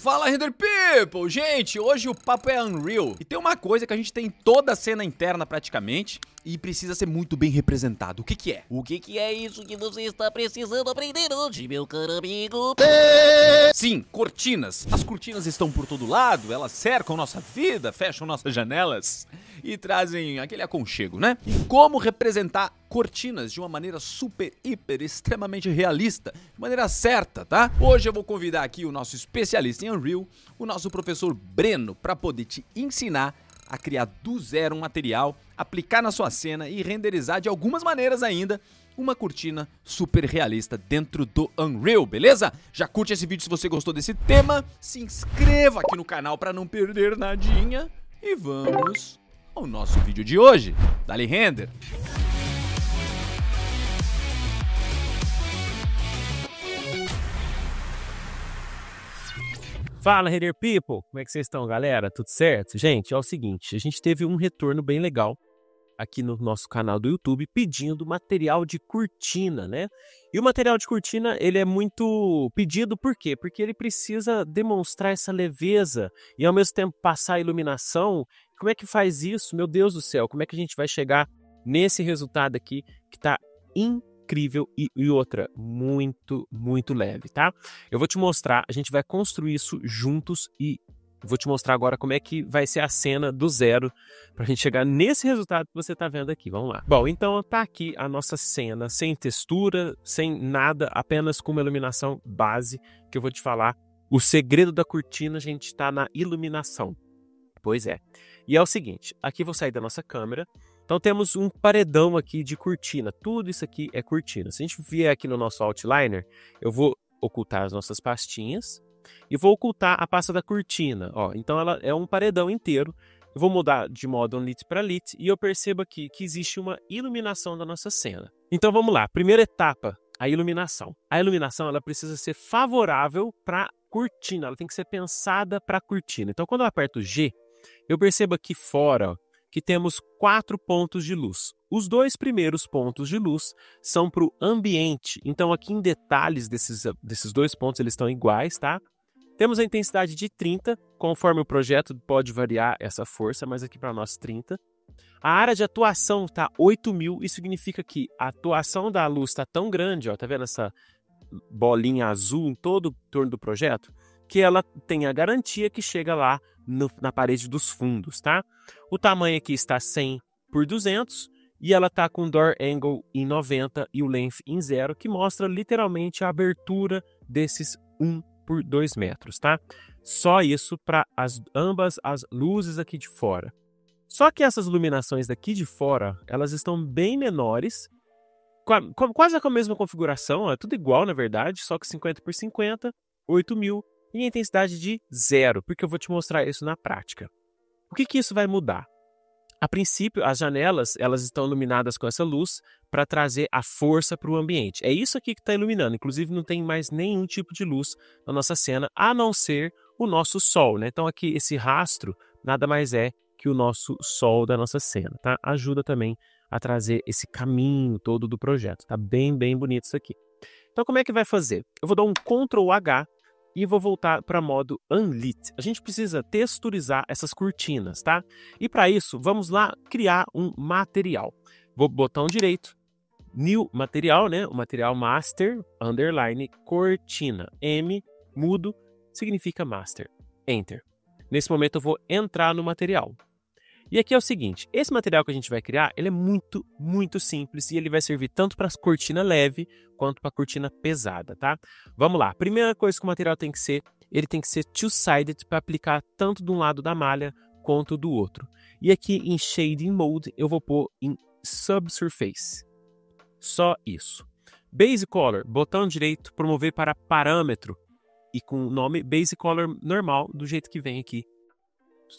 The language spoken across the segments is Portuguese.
Fala, Render People! Gente, hoje o papo é Unreal. E tem uma coisa que a gente tem em toda a cena interna praticamente e precisa ser muito bem representado. O que que é? O que que é isso que você está precisando aprender hoje, meu caro amigo? Sim, cortinas. As cortinas estão por todo lado, elas cercam nossa vida, fecham nossas janelas e trazem aquele aconchego, né? E como representar cortinas de uma maneira super, hiper, extremamente realista, de maneira certa, tá? Hoje eu vou convidar aqui o nosso especialista em Unreal, o nosso professor Breno, para poder te ensinar a criar do zero um material, aplicar na sua cena e renderizar de algumas maneiras ainda uma cortina super realista dentro do Unreal, beleza? Já curte esse vídeo se você gostou desse tema, se inscreva aqui no canal para não perder nadinha e vamos ao nosso vídeo de hoje. Dá-lhe render! Fala, Render People! Como é que vocês estão, galera? Tudo certo? Gente, é o seguinte, a gente teve um retorno bem legal aqui no nosso canal do YouTube pedindo material de cortina, né? E o material de cortina, ele é muito pedido por quê? Porque ele precisa demonstrar essa leveza e ao mesmo tempo passar a iluminação. Como é que faz isso? Meu Deus do céu, como é que a gente vai chegar nesse resultado aqui que tá incrível e outra, muito leve, tá? Eu vou te mostrar, a gente vai construir isso juntos e vou te mostrar agora como é que vai ser a cena do zero pra gente chegar nesse resultado que você tá vendo aqui. Vamos lá. Bom, então tá aqui a nossa cena, sem textura, sem nada, apenas com uma iluminação base, que eu vou te falar. O segredo da cortina, gente, tá na iluminação. Pois é. E é o seguinte, aqui vou sair da nossa câmera. Então temos um paredão aqui de cortina. Tudo isso aqui é cortina. Se a gente vier aqui no nosso outliner, eu vou ocultar as nossas pastinhas e vou ocultar a pasta da cortina. Ó, então ela é um paredão inteiro. Eu vou mudar de modo lit para lit e eu percebo aqui que existe uma iluminação da nossa cena. Então vamos lá. Primeira etapa, a iluminação. A iluminação ela precisa ser favorável para a cortina. Ela tem que ser pensada para a cortina. Então quando eu aperto G, eu percebo aqui fora, ó, que temos 4 pontos de luz. Os 2 primeiros pontos de luz são para o ambiente. Então aqui em detalhes desses 2 pontos eles estão iguais, tá? Temos a intensidade de 30, conforme o projeto pode variar essa força, mas aqui para nós 30. A área de atuação está 8.000, isso significa que a atuação da luz está tão grande, ó, tá vendo essa bolinha azul em todo o torno do projeto? Que ela tem a garantia que chega lá na parede dos fundos, tá? O tamanho aqui está 100 por 200 e ela tá com door angle em 90 e o length em 0, que mostra literalmente a abertura desses 1 por 2 metros, tá? Só isso para ambas as luzes aqui de fora. Só que essas iluminações daqui de fora, elas estão bem menores, quase com a mesma configuração, é tudo igual na verdade, só que 50 por 50, 8.000 e a intensidade de 0, porque eu vou te mostrar isso na prática. O que isso vai mudar? A princípio, as janelas elas estão iluminadas com essa luz para trazer a força para o ambiente. É isso aqui que está iluminando. Inclusive, não tem mais nenhum tipo de luz na nossa cena, a não ser o nosso sol, né? Então, aqui, esse rastro nada mais é que o nosso sol da nossa cena, tá? Ajuda também a trazer esse caminho todo do projeto. Tá bem bonito isso aqui. Então, como é que vai fazer? Eu vou dar um Ctrl H e vou voltar para modo Unlit. A gente precisa texturizar essas cortinas, tá? E para isso, vamos lá criar um material. Vou botão direito, New Material, né? O material Master, underline, cortina. M, mudo, significa Master. Enter. Nesse momento eu vou entrar no material. E aqui é o seguinte, esse material que a gente vai criar, ele é muito simples e ele vai servir tanto para cortina leve quanto para cortina pesada, tá? Vamos lá, primeira coisa que o material tem que ser, ele tem que ser two-sided para aplicar tanto de um lado da malha quanto do outro. E aqui em Shading Mode eu vou pôr em Subsurface. Só isso. Base Color, botão direito, promover para parâmetro e com o nome Base Color normal, do jeito que vem aqui.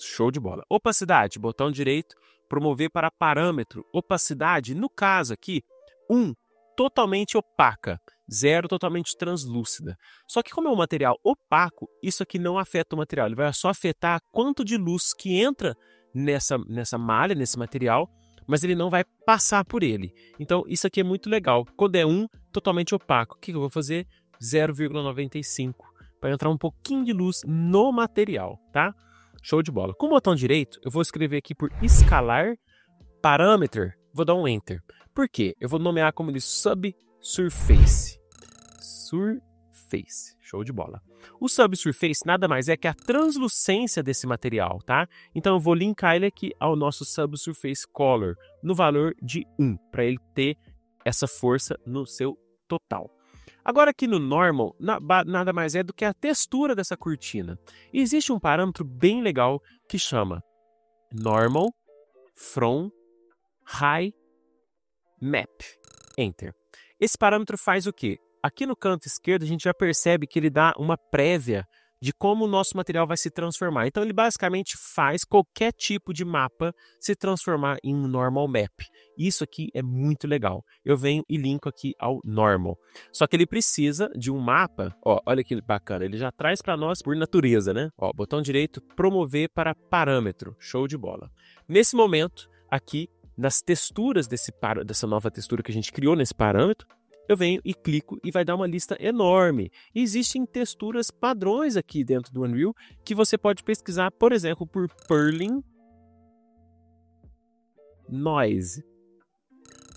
Show de bola. Opacidade, botão direito, promover para parâmetro. Opacidade, no caso aqui, 1, totalmente opaca. 0, totalmente translúcida. Só que como é um material opaco, isso aqui não afeta o material. Ele vai só afetar quanto de luz que entra nessa malha, nesse material, mas ele não vai passar por ele. Então isso aqui é muito legal. Quando é 1, totalmente opaco, o que eu vou fazer? 0,95 para entrar um pouquinho de luz no material, tá? Show de bola. Com o botão direito, eu vou escrever aqui por escalar parameter, vou dar um Enter. Por quê? Eu vou nomear como de subsurface. Surface. Show de bola. O subsurface nada mais é que a translucência desse material, tá? Então eu vou linkar ele aqui ao nosso subsurface color no valor de 1, para ele ter essa força no seu total. Agora aqui no normal, nada mais é do que a textura dessa cortina. E existe um parâmetro bem legal que chama normal from high map. Enter. Esse parâmetro faz o quê? Aqui no canto esquerdo a gente já percebe que ele dá uma prévia de como o nosso material vai se transformar. Então ele basicamente faz qualquer tipo de mapa se transformar em um normal map. Isso aqui é muito legal. Eu venho e linko aqui ao normal. Só que ele precisa de um mapa. Ó, olha que bacana. Ele já traz para nós por natureza, né? Ó, botão direito, promover para parâmetro. Show de bola. Nesse momento, aqui nas texturas dessa nova textura que a gente criou nesse parâmetro, eu venho e clico e vai dar uma lista enorme. E existem texturas padrões aqui dentro do Unreal que você pode pesquisar, por exemplo, por Purlin Noise.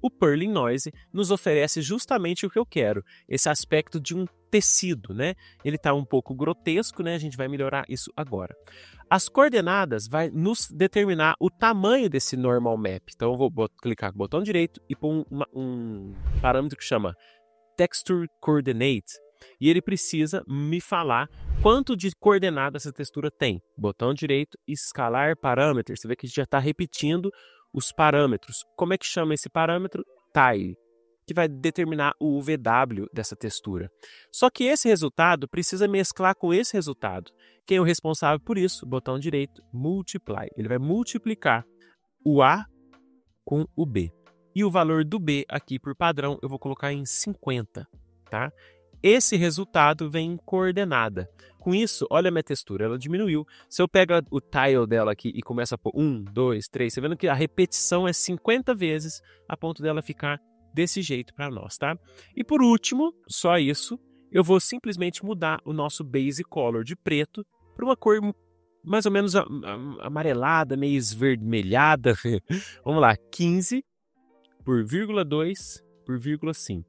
O Purlin Noise nos oferece justamente o que eu quero, esse aspecto de um tecido, né? Ele está um pouco grotesco, né? A gente vai melhorar isso agora. As coordenadas vai nos determinar o tamanho desse normal map. Então eu vou clicar com o botão direito e pôr um parâmetro que chama Texture Coordinate. E ele precisa me falar quanto de coordenada essa textura tem. Botão direito, escalar parâmetros. Você vê que a gente já está repetindo os parâmetros. Como é que chama esse parâmetro? Tile, que vai determinar o UVW dessa textura. Só que esse resultado precisa mesclar com esse resultado. Quem é o responsável por isso? Botão direito, Multiply. Ele vai multiplicar o A com o B. E o valor do B aqui por padrão eu vou colocar em 50, tá? Esse resultado vem em coordenada. Com isso, olha a minha textura, ela diminuiu. Se eu pego o tile dela aqui e começo a pôr 1, 2, 3, você vendo que a repetição é 50 vezes a ponto dela ficar desse jeito para nós, tá? E por último, só isso, eu vou simplesmente mudar o nosso base color de preto para uma cor mais ou menos amarelada, meio esvermelhada. Vamos lá, 15 por 0,2 por 0,5.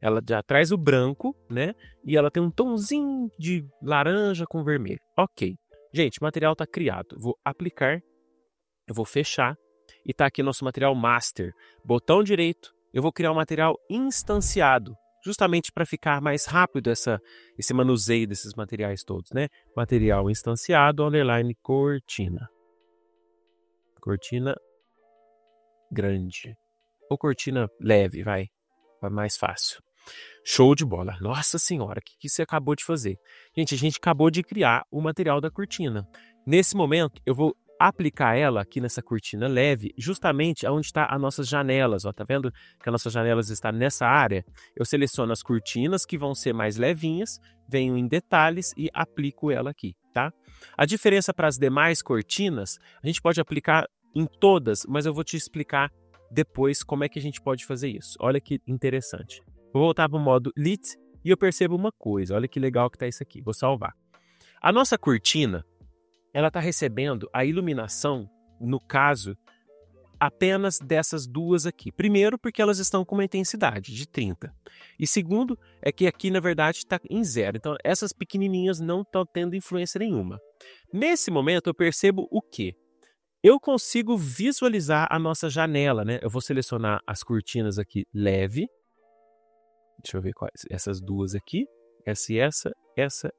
Ela já traz o branco, né? E ela tem um tomzinho de laranja com vermelho. Ok. Gente, o material está criado. Vou aplicar, eu vou fechar e está aqui nosso material master. Botão direito, eu vou criar um material instanciado, justamente para ficar mais rápido esse manuseio desses materiais todos, né? Material instanciado, underline cortina. Cortina grande. Ou cortina leve, vai mais fácil. Show de bola. Nossa senhora, o que você acabou de fazer? Gente, a gente acabou de criar o material da cortina. Nesse momento, eu vou aplicar ela aqui nessa cortina leve, justamente onde está as nossas janelas. Ó, tá vendo que as nossas janelas estão nessa área? Eu seleciono as cortinas que vão ser mais levinhas, venho em detalhes e aplico ela aqui, tá? A diferença para as demais cortinas, a gente pode aplicar em todas, mas eu vou te explicar depois como é que a gente pode fazer isso. Olha que interessante. Vou voltar para o modo Lit e eu percebo uma coisa. Olha que legal que está isso aqui. Vou salvar. A nossa cortina, ela está recebendo a iluminação, no caso, apenas dessas duas aqui. Primeiro, porque elas estão com uma intensidade de 30. E segundo, é que aqui, na verdade, está em 0. Então, essas pequenininhas não estão tendo influência nenhuma. Nesse momento, eu percebo o quê? Eu consigo visualizar a nossa janela, né? Eu vou selecionar as cortinas aqui leve. Deixa eu ver quais. Essas duas aqui. Essa e essa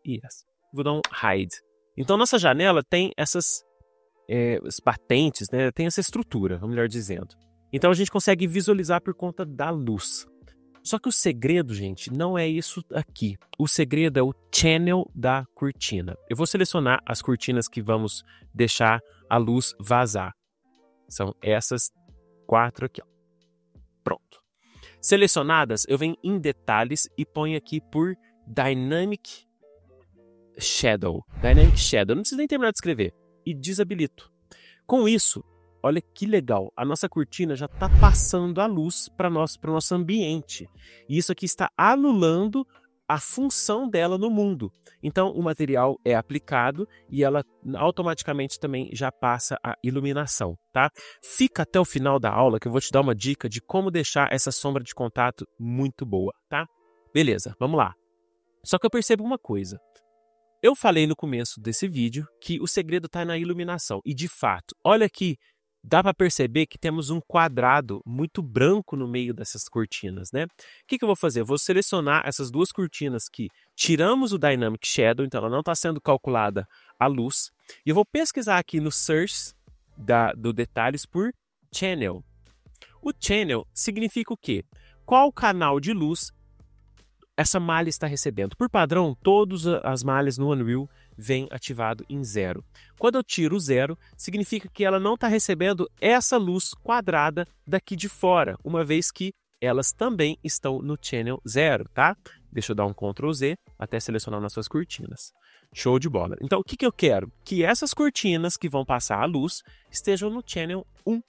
e essa. Vou dar um hide. Então, nossa janela tem essas batentes, né? Tem essa estrutura, melhor dizendo. Então, a gente consegue visualizar por conta da luz. Só que o segredo, gente, não é isso aqui. O segredo é o channel da cortina. Eu vou selecionar as cortinas que vamos deixar a luz vazar. São essas 4 aqui, ó. Pronto. Selecionadas, eu venho em detalhes e ponho aqui por Dynamic Shadow. Dynamic Shadow. Não precisa nem terminar de escrever. E desabilito. Com isso, olha que legal. A nossa cortina já está passando a luz para o nosso ambiente. E isso aqui está anulando a função dela no mundo. Então, o material é aplicado e ela automaticamente também já passa a iluminação, tá? Fica até o final da aula que eu vou te dar uma dica de como deixar essa sombra de contato muito boa, tá? Beleza, vamos lá. Só que eu percebo uma coisa. Eu falei no começo desse vídeo que o segredo está na iluminação. E, de fato, olha aqui, dá para perceber que temos um quadrado muito branco no meio dessas cortinas, né? O que eu vou fazer? Eu vou selecionar essas duas cortinas que tiramos o Dynamic Shadow, então ela não está sendo calculada a luz. E eu vou pesquisar aqui no Search do Detalhes por Channel. O Channel significa o quê? Qual canal de luz essa malha está recebendo? Por padrão, todas as malhas no Unreal vêm ativado em 0. Quando eu tiro o 0, significa que ela não está recebendo essa luz quadrada daqui de fora, uma vez que elas também estão no Channel 0, tá? Deixa eu dar um Ctrl Z até selecionar nas suas cortinas. Show de bola. Então, o que eu quero? Que essas cortinas que vão passar a luz estejam no Channel 1.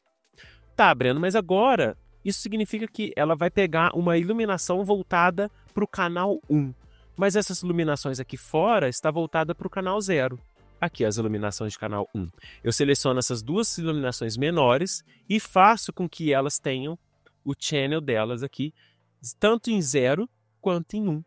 Tá, Breno, mas agora isso significa que ela vai pegar uma iluminação voltada para o canal 1. Mas essas iluminações aqui fora estão voltadas para o canal 0. Aqui as iluminações de canal 1. Eu seleciono essas duas iluminações menores e faço com que elas tenham o channel delas aqui, tanto em 0 quanto em 1.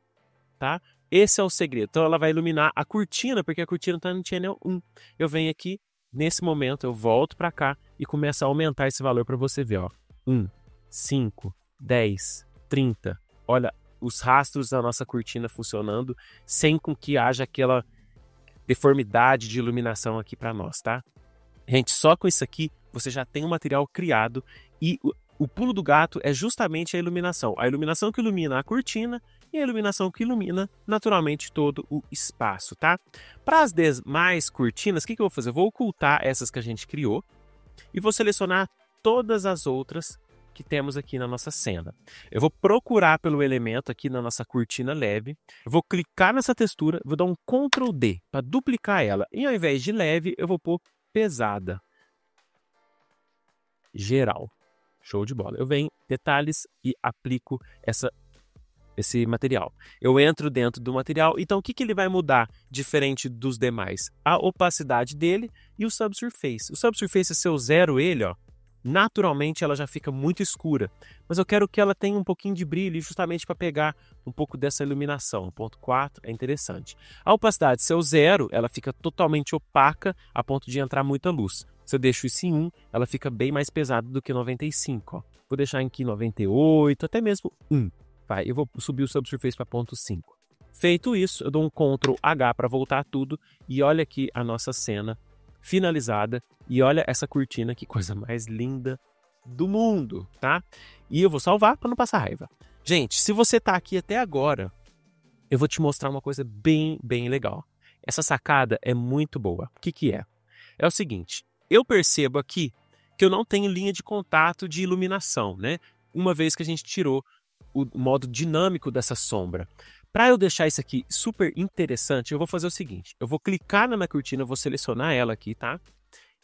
Tá? Esse é o segredo. Então ela vai iluminar a cortina, porque a cortina está no channel 1. Eu venho aqui, nesse momento eu volto para cá e começo a aumentar esse valor para você ver. Ó. 1, 5, 10, 30. Olha os rastros da nossa cortina funcionando sem com que haja aquela deformidade de iluminação aqui para nós, tá? Gente, só com isso aqui você já tem um material criado e o pulo do gato é justamente a iluminação. A iluminação que ilumina a cortina e a iluminação que ilumina naturalmente todo o espaço, tá? Para as demais cortinas, o que eu vou fazer? Eu vou ocultar essas que a gente criou e vou selecionar todas as outras que temos aqui na nossa cena. Eu vou procurar pelo elemento aqui na nossa cortina leve, eu vou clicar nessa textura, vou dar um Ctrl D para duplicar ela, e ao invés de leve, eu vou pôr pesada. Geral. Show de bola. Eu venho, detalhes e aplico esse material. Eu entro dentro do material, então o que ele vai mudar diferente dos demais? A opacidade dele e o Subsurface. O Subsurface, se eu zero ele, ó, naturalmente ela já fica muito escura, mas eu quero que ela tenha um pouquinho de brilho justamente para pegar um pouco dessa iluminação. Ponto 4 é interessante. A opacidade, se eu zero, ela fica totalmente opaca a ponto de entrar muita luz. Se eu deixo isso em 1, ela fica bem mais pesada do que 95. Ó. Vou deixar aqui 98, até mesmo 1. Vai, eu vou subir o Subsurface para ponto 5. Feito isso, eu dou um Ctrl H para voltar tudo e olha aqui a nossa cena finalizada. E olha essa cortina, que coisa mais linda do mundo, tá? E eu vou salvar para não passar raiva. Gente, se você tá aqui até agora, eu vou te mostrar uma coisa bem legal. Essa sacada é muito boa. O que é? É o seguinte, eu percebo aqui que eu não tenho linha de contato de iluminação, né? Uma vez que a gente tirou o modo dinâmico dessa sombra. Para eu deixar isso aqui super interessante, eu vou fazer o seguinte, eu vou clicar na minha cortina, eu vou selecionar ela aqui, tá?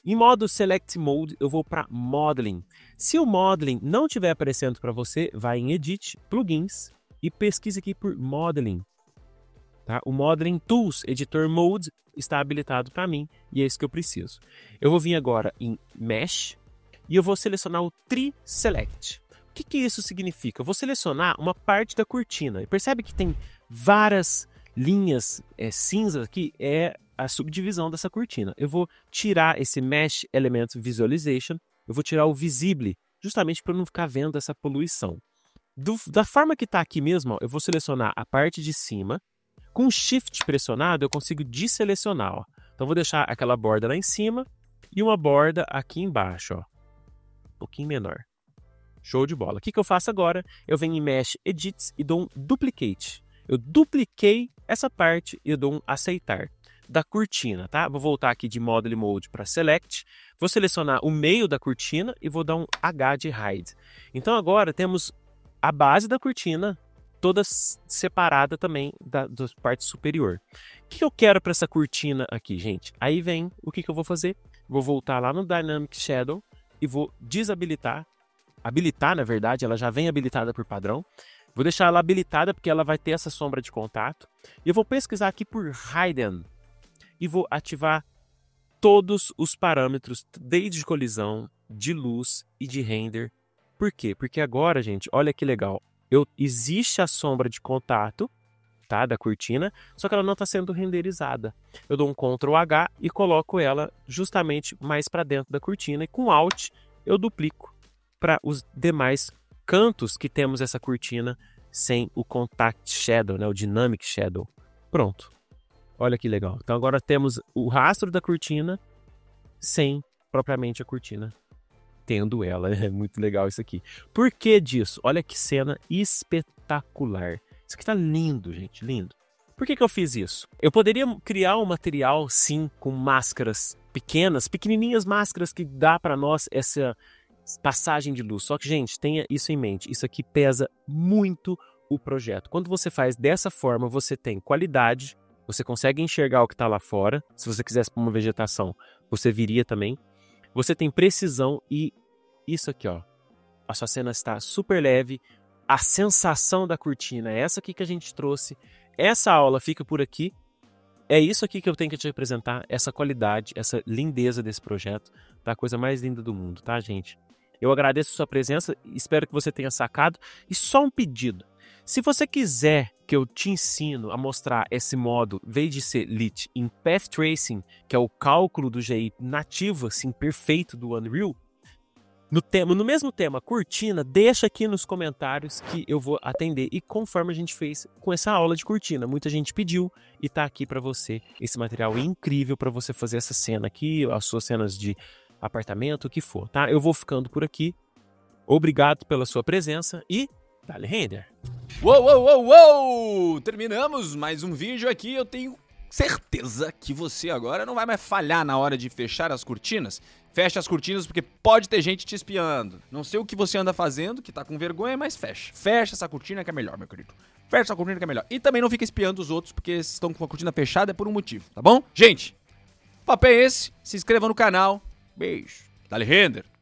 Em modo Select Mode, eu vou para Modeling. Se o Modeling não estiver aparecendo para você, vai em Edit, Plugins e pesquisa aqui por Modeling. Tá? O Modeling Tools, Editor Mode, está habilitado para mim e é isso que eu preciso. Eu vou vir agora em Mesh e eu vou selecionar o Tree Select. O que isso significa? Eu vou selecionar uma parte da cortina. E percebe que tem várias linhas cinzas aqui, é a subdivisão dessa cortina. Eu vou tirar esse Mesh Element Visualization, eu vou tirar o Visible, justamente para não ficar vendo essa poluição. Da forma que está aqui mesmo, ó, eu vou selecionar a parte de cima, com o Shift pressionado eu consigo desselecionar. Ó. Então vou deixar aquela borda lá em cima e uma borda aqui embaixo, ó, um pouquinho menor. Show de bola. O que eu faço agora? Eu venho em Mesh Edits e dou um Duplicate. Eu dupliquei essa parte e eu dou um Aceitar da cortina, tá? Vou voltar aqui de Model Mode para Select, vou selecionar o meio da cortina e vou dar um H de Hide. Então agora temos a base da cortina toda separada também da parte superior. O que eu quero para essa cortina aqui, gente? Aí vem o que eu vou fazer. Vou voltar lá no Dynamic Shadow e vou desabilitar. Habilitar, na verdade, ela já vem habilitada por padrão. Vou deixar ela habilitada porque ela vai ter essa sombra de contato. E eu vou pesquisar aqui por Hidden e vou ativar todos os parâmetros, desde de colisão, de luz e de render. Por quê? Porque agora, gente, olha que legal. Existe a sombra de contato, tá, da cortina, só que ela não está sendo renderizada. Eu dou um Ctrl H e coloco ela justamente mais para dentro da cortina. E com Alt eu duplico para os demais cantos que temos essa cortina sem o Contact Shadow, né, o Dynamic Shadow. Pronto. Olha que legal. Então agora temos o rastro da cortina sem propriamente a cortina tendo ela. É muito legal isso aqui. Por que disso? Olha que cena espetacular. Isso aqui tá lindo, gente, lindo. Por que eu fiz isso? Eu poderia criar um material, sim, com máscaras pequenas, pequenininhas máscaras que dá para nós essa passagem de luz. Só que, gente, tenha isso em mente. Isso aqui pesa muito o projeto. Quando você faz dessa forma, você tem qualidade, você consegue enxergar o que está lá fora. Se você quisesse pôr uma vegetação, você viria também. Você tem precisão e isso aqui, ó. A sua cena está super leve. A sensação da cortina é essa aqui que a gente trouxe. Essa aula fica por aqui. É isso aqui que eu tenho que te apresentar. Essa qualidade, essa lindeza desse projeto. Tá a coisa mais linda do mundo, tá, gente? Eu agradeço a sua presença. Espero que você tenha sacado. E só um pedido. Se você quiser que eu te ensino a mostrar esse modo, em vez de ser Lit, em Path Tracing, que é o cálculo do GI nativo, assim, perfeito do Unreal, no mesmo tema, cortina, deixa aqui nos comentários que eu vou atender. E conforme a gente fez com essa aula de cortina, muita gente pediu e tá aqui para você esse material incrível para você fazer essa cena aqui, as suas cenas de apartamento, o que for, tá? Eu vou ficando por aqui. Obrigado pela sua presença e dale render. Uou! Terminamos mais um vídeo aqui. Eu tenho certeza que você agora não vai mais falhar na hora de fechar as cortinas. Fecha as cortinas porque pode ter gente te espiando. Não sei o que você anda fazendo, que tá com vergonha, mas fecha. Fecha essa cortina que é melhor, meu querido. Fecha essa cortina que é melhor. E também não fica espiando os outros, porque se estão com a cortina fechada é por um motivo, tá bom? Gente, o papo é esse. Se inscreva no canal. Beijo. Dale render.